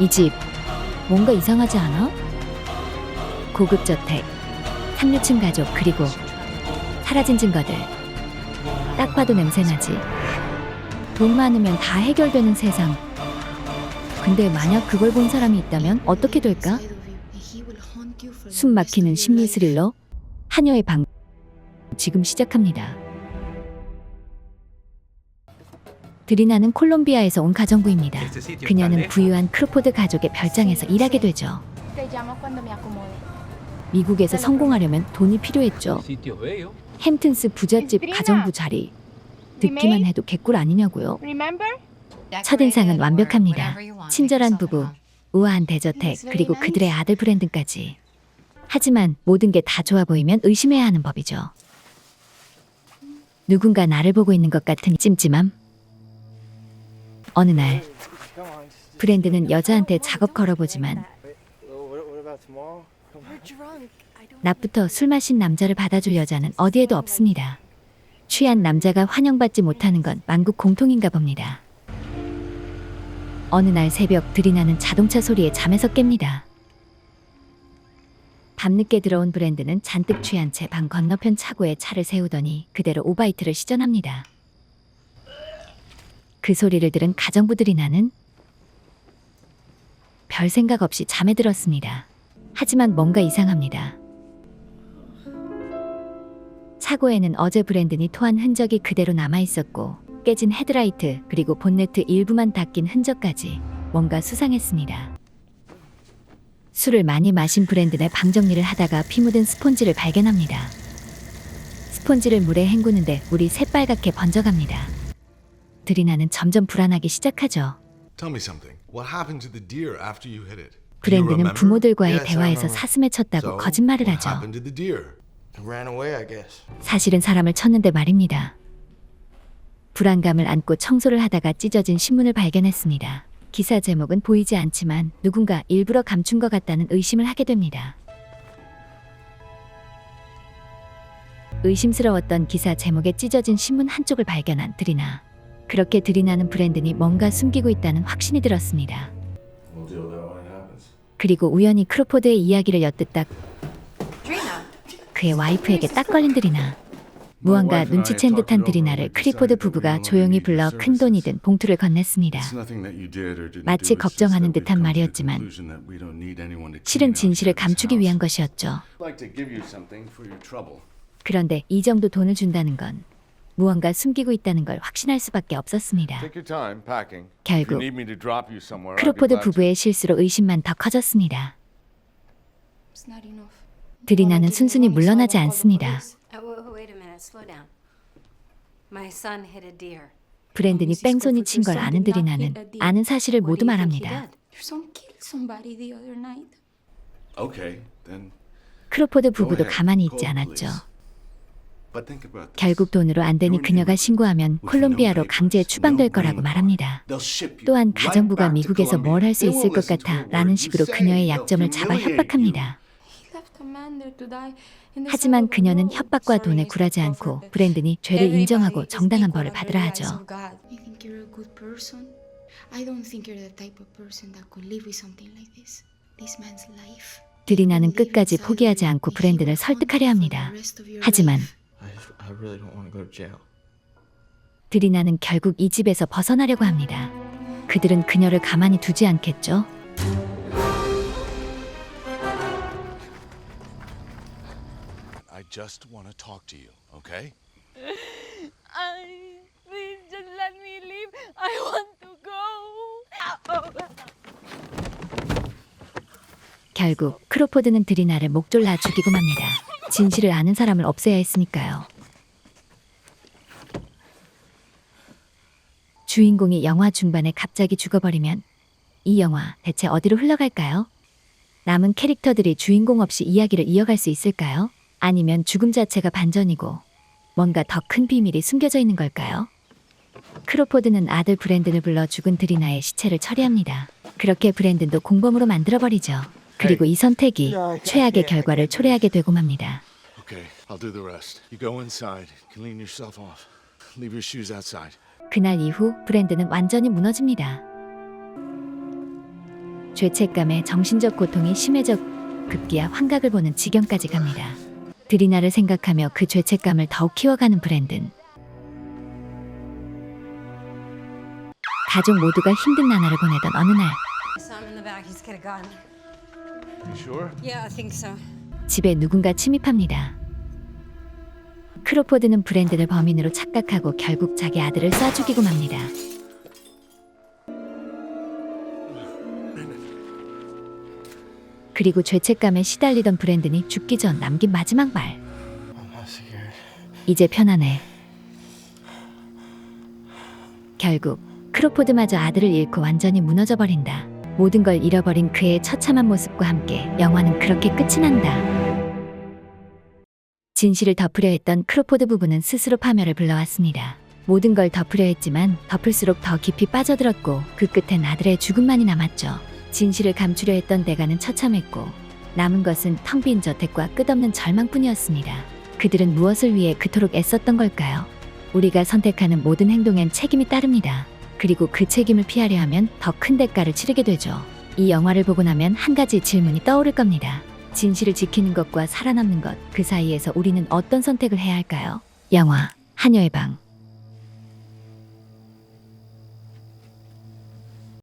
이 집 뭔가 이상하지 않아? 고급 저택, 상류층 가족, 그리고 사라진 증거들. 딱 봐도 냄새나지. 돈 많으면 다 해결되는 세상. 근데 만약 그걸 본 사람이 있다면 어떻게 될까? 숨 막히는 심리 스릴러 하녀의 방 지금 시작합니다. 드리나는 콜롬비아에서 온 가정부입니다. 그녀는 부유한 크로포드 가족의 별장에서 일하게 되죠. 미국에서 성공하려면 돈이 필요했죠. 햄튼스 부잣집 가정부 자리. 듣기만 해도 개꿀 아니냐고요. 첫인상은 완벽합니다. 친절한 부부, 우아한 대저택, 그리고 그들의 아들 브랜든까지. 하지만 모든 게 다 좋아 보이면 의심해야 하는 법이죠. 누군가 나를 보고 있는 것 같은 찜찜함. 어느 날 브랜드는 여자한테 작업 걸어보지만 낮부터 술 마신 남자를 받아줄 여자는 어디에도 없습니다. 취한 남자가 환영받지 못하는 건 만국 공통인가 봅니다. 어느 날 새벽 드리나는 자동차 소리에 잠에서 깹니다. 밤늦게 들어온 브랜드는 잔뜩 취한 채 방 건너편 차고에 차를 세우더니 그대로 오바이트를 시전합니다. 그 소리를 들은 가정부 드리나는 별 생각 없이 잠에 들었습니다. 하지만 뭔가 이상합니다. 차고에는 어제 브랜든이 토한 흔적이 그대로 남아있었고 깨진 헤드라이트 그리고 본네트 일부만 닦인 흔적까지 뭔가 수상했습니다. 술을 많이 마신 브랜든의 방 정리를 하다가 피 묻은 스폰지를 발견합니다. 스폰지를 물에 헹구는데 물이 새빨갛게 번져갑니다. 드리나는 점점 불안하기 시작하죠. 브랜드는 부모들과의 대화에서 사슴에 쳤다고 거짓말을 하죠. 사실은 사람을 쳤는데 말입니다. 불안감을 안고 청소를 하다가 찢어진 신문을 발견했습니다. 기사 제목은 보이지 않지만 누군가 일부러 감춘 것 같다는 의심을 하게 됩니다. 의심스러웠던 기사 제목에 찢어진 신문 한쪽을 발견한 드리나. 그렇게 드리나는 브랜든이 뭔가 숨기고 있다는 확신이 들었습니다. 그리고 우연히 크로포드의 이야기를 엿듣다 그의 와이프에게 딱 걸린 드리나. 무언가 눈치챈 듯한 드리나를 크리포드 부부가 조용히 불러 큰돈이 든 봉투를 건넸습니다. 마치 걱정하는 듯한 말이었지만 실은 진실을 감추기 위한 것이었죠. 그런데 이 정도 돈을 준다는 건 무언가 숨기고 있다는 걸 확신할 수밖에 없었습니다. 결국 크로포드 부부의 실수로 의심만 더 커졌습니다. 드리나는 순순히 물러나지 않습니다. 브랜든이 뺑소니 친 걸 아는 드리나는 아는 사실을 모두 말합니다. 크로포드 부부도 가만히 있지 않았죠. 결국 돈으로 안 되니 그녀가 신고하면 콜롬비아로 강제 추방될 거라고 말합니다. 또한 가정부가 미국에서 뭘 할 수 있을 것 같아 라는 식으로 그녀의 약점을 잡아 협박합니다. 하지만 그녀는 협박과 돈에 굴하지 않고 브랜든이 죄를 인정하고 정당한 벌을 받으라 하죠. 드리나는 끝까지 포기하지 않고 브랜든을 설득하려 합니다. 하지만 드리나는 결국 이 집에서 벗어나려고 합니다. 그들은 그녀를 가만히 두지 않겠죠? I just want to talk to you, okay? Please just let me leave. I want to go. 결국 크로포드는 드리나를 목졸라 죽이고 맙니다. 진실을 아는 사람을 없애야 했으니까요. 주인공이 영화 중반에 갑자기 죽어버리면 이 영화 대체 어디로 흘러갈까요? 남은 캐릭터들이 주인공 없이 이야기를 이어갈 수 있을까요? 아니면 죽음 자체가 반전이고 뭔가 더 큰 비밀이 숨겨져 있는 걸까요? 크로포드는 아들 브랜든을 불러 죽은 드리나의 시체를 처리합니다. 그렇게 브랜든도 공범으로 만들어버리죠. 그리고 이 선택이 최악의 결과를 초래하게 되고 맙니다. Okay, I'll do the rest. You go inside, clean yourself off. Leave your shoes outside. 그날 이후 브랜든은 완전히 무너집니다. 죄책감에 정신적 고통이 심해져 급기야 환각을 보는 지경까지 갑니다. 드리나를 생각하며 그 죄책감을 더욱 키워가는 브랜든. 가족 모두가 힘든 나날을 보내던 어느 날 Sam in the back. He's got a gun. You sure? Yeah, I think so. 집에 누군가 침입합니다. 크로포드는 브랜든을 범인으로 착각하고 결국 자기 아들을 쏴 죽이고 맙니다. 그리고 죄책감에 시달리던 브랜든이 죽기 전 남긴 마지막 말. I'm not scared. 이제 편안해. 결국 크로포드마저 아들을 잃고 완전히 무너져 버린다. 모든 걸 잃어버린 그의 처참한 모습과 함께 영화는 그렇게 끝이 난다. 진실을 덮으려 했던 크로포드 부부는 스스로 파멸을 불러왔습니다. 모든 걸 덮으려 했지만 덮을수록 더 깊이 빠져들었고 그 끝엔 아들의 죽음만이 남았죠. 진실을 감추려 했던 대가는 처참했고 남은 것은 텅 빈 저택과 끝없는 절망뿐이었습니다. 그들은 무엇을 위해 그토록 애썼던 걸까요? 우리가 선택하는 모든 행동엔 책임이 따릅니다. 그리고 그 책임을 피하려 하면 더 큰 대가를 치르게 되죠. 이 영화를 보고 나면 한 가지 질문이 떠오를 겁니다. 진실을 지키는 것과 살아남는 것, 그 사이에서 우리는 어떤 선택을 해야 할까요? 영화 한여의 방.